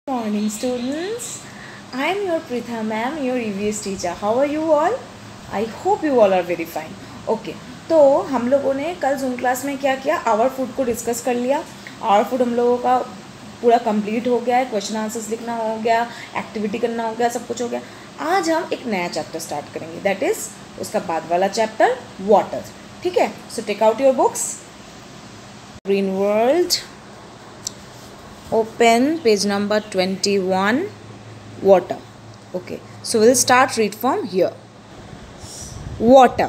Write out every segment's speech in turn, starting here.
Morning students, I am your Pritha ma'am, your EVS teacher. How are you all? I hope you all are very fine. Okay, तो हम लोगों ने कल zoom class में क्या किया, आवर फूड को डिस्कस कर लिया. आवर फूड हम लोगों का पूरा कंप्लीट हो गया है, क्वेश्चन आंसर्स लिखना हो गया, एक्टिविटी करना हो गया, सब कुछ हो गया. आज हम एक नया चैप्टर स्टार्ट करेंगे, दैट इज़ उसका बाद वाला चैप्टर वाटर. ठीक है, so take out your books. Green world, open page number 21, water. Okay, so we'll start read from here. Water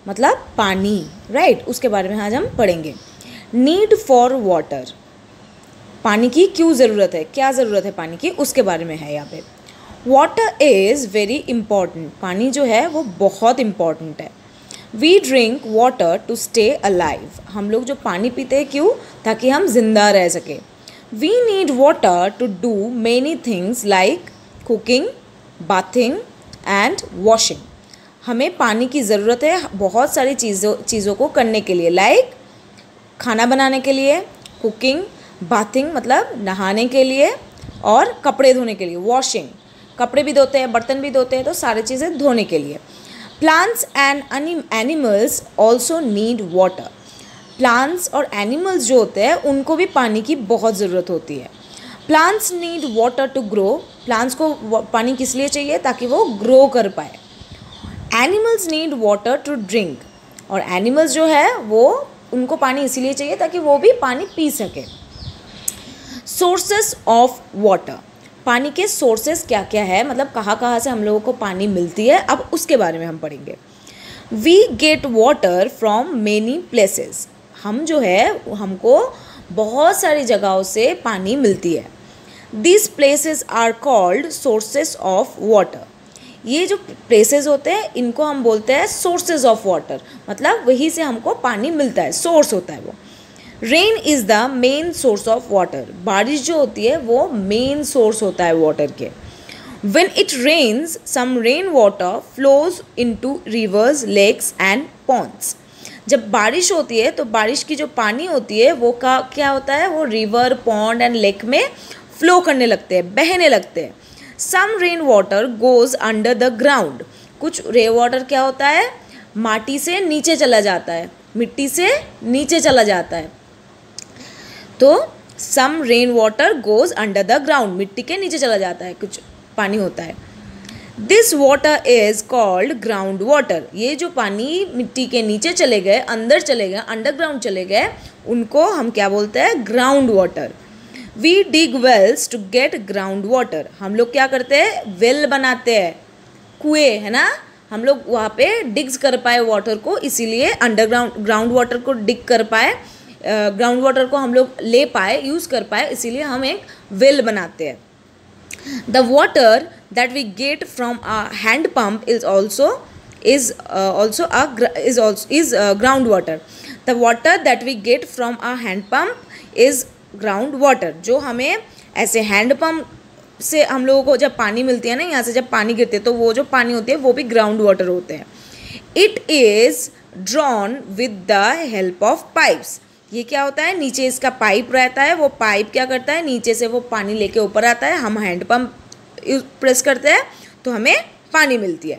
मतलब पानी, right? उसके बारे में आज हम पढ़ेंगे. Need for water, पानी की क्यों ज़रूरत है, क्या ज़रूरत है पानी की, उसके बारे में है यहाँ पे. Water is very important, पानी जो है वो बहुत important है. We drink water to stay alive, हम लोग जो पानी पीते हैं क्यों, ताकि हम जिंदा रह सके. We need water to do many things like cooking, bathing and washing. हमें पानी की ज़रूरत है बहुत सारी चीज़ों को करने के लिए, लाइक खाना बनाने के लिए, कुकिंग, बाथिंग मतलब नहाने के लिए, और कपड़े धोने के लिए, वॉशिंग, कपड़े भी धोते हैं, बर्तन भी धोते हैं, तो सारी चीज़ें धोने के लिए. Plants and animals also need water. Plants और एनिमल्स जो होते हैं उनको भी पानी की बहुत ज़रूरत होती है. Plants need water to grow, plants को पानी किस लिए चाहिए, ताकि वो ग्रो कर पाए. Animals need water to drink, और एनिमल्स जो है वो उनको पानी इसीलिए चाहिए ताकि वो भी पानी पी सके. सोर्सेस ऑफ वाटर, पानी के सोर्सेस क्या क्या है, मतलब कहाँ कहाँ से हम लोगों को पानी मिलती है, अब उसके बारे में हम पढ़ेंगे. We get water from many places, हम जो है हमको बहुत सारी जगहों से पानी मिलती है. This places are called sources of water, ये जो प्लेसेस होते हैं इनको हम बोलते हैं सोर्सेस ऑफ वाटर, मतलब वहीं से हमको पानी मिलता है, सोर्स होता है वो. Rain is the main source of water, बारिश जो होती है वो मेन सोर्स होता है वाटर के. When it rains, some rain water flows into rivers, lakes and ponds. जब बारिश होती है तो बारिश की जो पानी होती है वो क्या होता है, वो रिवर, पॉन्ड एंड लेक में फ्लो करने लगते हैं, बहने लगते हैं. Some rain water goes under the ground, कुछ रेन वाटर क्या होता है, माटी से नीचे चला जाता है, मिट्टी से नीचे चला जाता है. तो some rain water goes under the ground, मिट्टी के नीचे चला जाता है, कुछ पानी होता है. This water is called ground water, ये जो पानी मिट्टी के नीचे चले गए, अंदर चले गए, अंडरग्राउंड चले गए, उनको हम क्या बोलते हैं, ground water. We dig wells to get ground water, हम लोग क्या करते हैं, वेल बनाते हैं, कुएँ है ना, हम लोग वहाँ पे डिग्स कर पाए वाटर को, इसीलिए ग्राउंड वाटर को डिग कर पाए, ग्राउंड वाटर को हम लोग ले पाए, यूज़ कर पाए, इसीलिए हम एक वेल बनाते हैं. The water that we get from a hand pump is ground water. The water that we get from a hand pump is ground water. जो हमें ऐसे हैंड पंप से हम लोगों को जब पानी मिलती है ना, यहाँ से जब पानी गिरते हैं तो वो जो पानी होती है वो भी ग्राउंड वाटर होते हैं. It is drawn with the help of pipes. ये क्या होता है, नीचे इसका पाइप रहता है, वो पाइप क्या करता है, नीचे से वो पानी लेके ऊपर आता है, हम हैंड पंप प्रेस करते हैं तो हमें पानी मिलती है.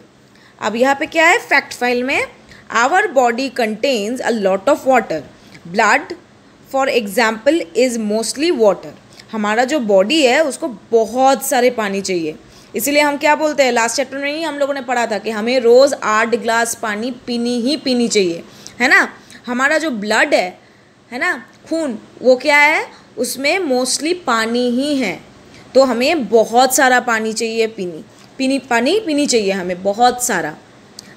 अब यहाँ पे क्या है, फैक्ट फाइल में, our body contains a lot of water, blood for example is mostly water. हमारा जो बॉडी है उसको बहुत सारे पानी चाहिए, इसीलिए हम क्या बोलते हैं, लास्ट चैप्टर में ही हम लोगों ने पढ़ा था कि हमें रोज़ 8 गिलास पानी पीनी चाहिए, है ना. हमारा जो ब्लड है ना, खून, वो क्या है, उसमें मोस्टली पानी ही है, तो हमें बहुत सारा पानी चाहिए, पानी पीनी चाहिए हमें बहुत सारा.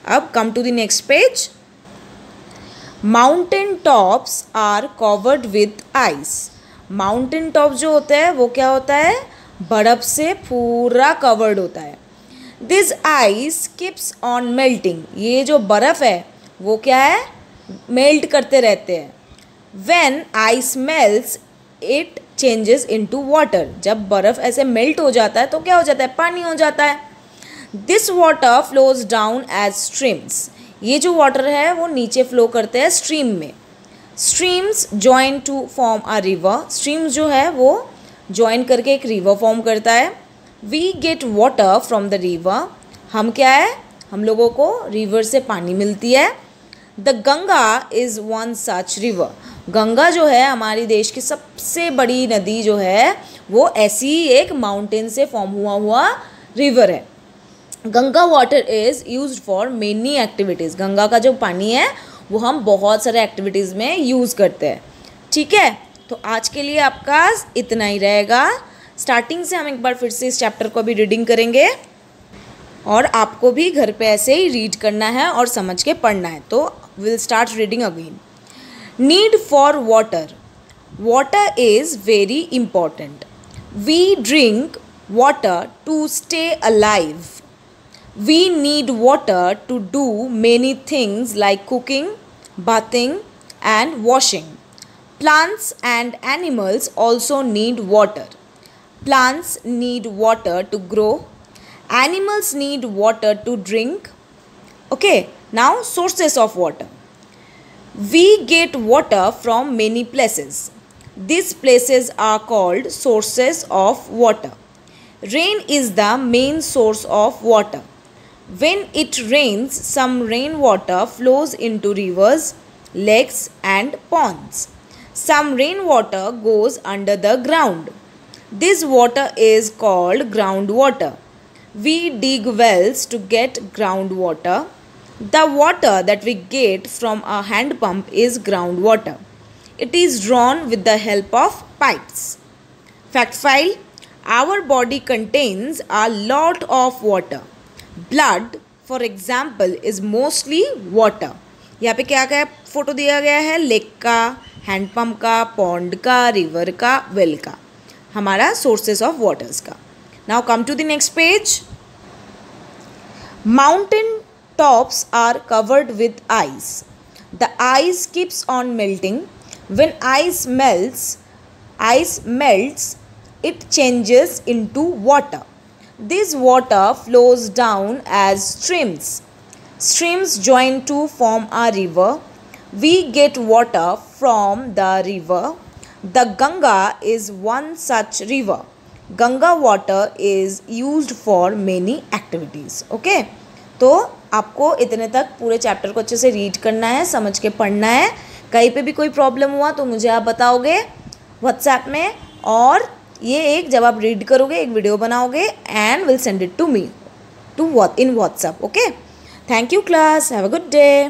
अब come to the next page. Mountain tops are covered with ice, mountain top जो होता है वो क्या होता है, बर्फ़ से पूरा कवर्ड होता है. This ice keeps on melting, ये जो बर्फ़ है वो क्या है, मेल्ट करते रहते हैं. When ice melts, it changes into water. जब बर्फ़ ऐसे मेल्ट हो जाता है तो क्या हो जाता है, पानी हो जाता है. This water flows down as streams. ये जो वाटर है वो नीचे फ्लो करते हैं स्ट्रीम में. Streams join to form a river. Streams जो है वो ज्वाइन करके एक रिवर फॉर्म करता है। We get water from the river, हम क्या है, हम लोगों को रिवर से पानी मिलती है। The Ganga is one such river, Ganga जो है हमारी देश की सबसे बड़ी नदी जो है वो ऐसी ही एक माउंटेन से फॉर्म हुआ रिवर है। Ganga water is used for many activities, Ganga का जो पानी है वो हम बहुत सारे एक्टिविटीज़ में यूज़ करते हैं। ठीक है, तो आज के लिए आपका इतना ही रहेगा। स्टार्टिंग से हम एक बार फिर से इस चैप्टर को भी रीडिंग करेंगे और आपको भी घर पे ऐसे ही रीड करना है और समझ के पढ़ना है। तो will start reading again. Need for water, water is very important. We drink water to stay alive. We need water to do many things like cooking, bathing, and washing. Plants and animals also need water. Plants need water to grow. Animals need water to drink. Okay, now sources of water. We get water from many places. These places are called sources of water. Rain is the main source of water. When it rains, some rainwater flows into rivers, lakes, and ponds. Some rainwater goes under the ground. This water is called groundwater. We dig wells to get groundwater. The water that we get from a hand pump is groundwater. It is drawn with the help of pipes. Fact file: our body contains a lot of water. Blood, for example, is mostly water. यहाँ पे क्या क्या photo दिया गया है, lake का, handpump का, pond का, रिवर का, वेल का, हमारा सोर्सेस ऑफ वाटर्स का। Now come to the next page. Mountain tops are covered with ice. The ice keeps on melting. When ice melts it changes into water. This water flows down as streams. Streams join to form a river. We get water from the river. The Ganga is one such river. Ganga water is used for many activities. Okay? तो आपको इतने तक पूरे chapter को अच्छे से read करना है, समझ के पढ़ना है। कहीं पे भी कोई प्रॉब्लम हुआ तो मुझे आप बताओगे व्हाट्सएप में, और ये एक जब आप रीड करोगे एक वीडियो बनाओगे and will send it to me in WhatsApp. Okay, thank you class, have a good day.